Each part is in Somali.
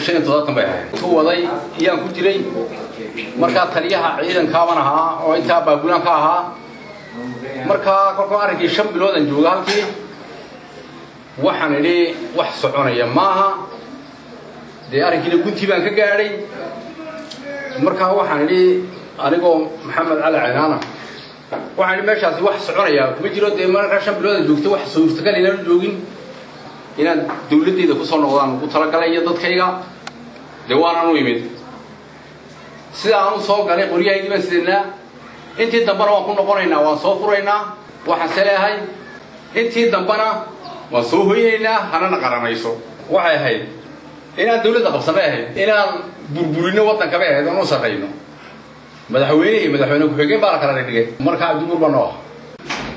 shan todobaatan bay ahayd ku waday iyaan ku jiray markaa taliyaha ciidankaabana ahaa oo intaa baabulaan ka ahaa markaa kolkoo arrinkii 5 bilood aan jooga halkii waxaan idhi wax soconaya maaha dee arrinkiina guntii baan ka gaadhay markaa waxaan idhi anigoo maxamed cali caynaana waxaan idhi meeshaasi wax soconaya kuma jiro dee markaa 5 bilood aan joogto wax suurtagal inaan joogin inaan dawladdeeda ku soo noqdaan ugu talagalay iyo dadkayga dee waanaan u imid sida aan u soo galay qoryahaygii baan sideenaa intii dambana waan ku noqonaynaa waan soo furaynaa waxaan saleehay intii dambana waan soo hoynaynaa hanana qaranayso waxay ahayd inaan dawladda qabsanay ahayd inaan burburino waddanka bay ahayd oo u sarrayno madaxweyne ku-xigeen baa la kala dhigay markaa dumar baa noo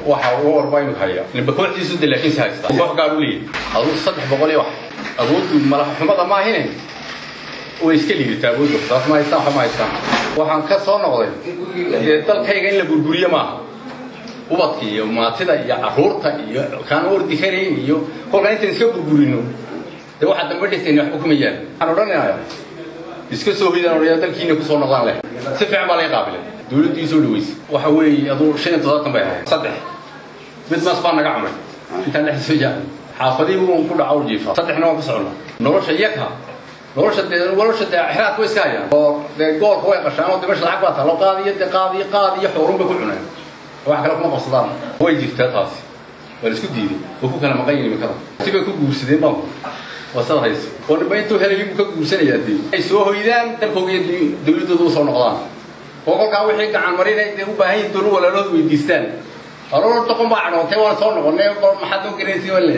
waxa uu warbaynu haya ninba kooxdiisu laakiin saaysta koox gaar u leeyahay aduu 300 iyo wax awooddu malaha xumada ma ahine way iska liidataa awooddu taas ma haystaan waxaan ka soo noqday dalkayga in la burburiyo maaha ubadkii iyo maatida iyo caruurta iyo kaan ordi karayn iyo kolka intaan iska burburino dee waxa dambe dhisayna waxba kuma yaal waxaan odhanayaa iska soo hidaan oo dalkiina ku soo noqdaan leh si fiican baa laga qaabilay dawladdu soo dhaweysay waxa weeye aduu 5 bay ahayd saddex mid maas baa naga camay intaan dhex soo yaacay xaafadii uu ku dhaco jiifa saddexna waa ku socnaa nolosha iyaka nolosha xiraad ku iska haya oo dee goolka way qashaan oo dimash lacag baa talo qaadiyo xorunba ku cunaan wax kale kuma qabsadaan way jirtaa taas wala isku diiday oo ku kala maqan yihiin kada sibay ku guursadeen baa wasal hayso oo intuu helay ka guursanayay ay soo hoydaan dalkooda dawladooda soo noqdaan oo kolka wixii gacan marinay u baahan yihiin dawlad walaaloodu weydiistaan أنا أقول لكم بعد وتوان صار نقول لهم ما حد ممكن يسوي اللي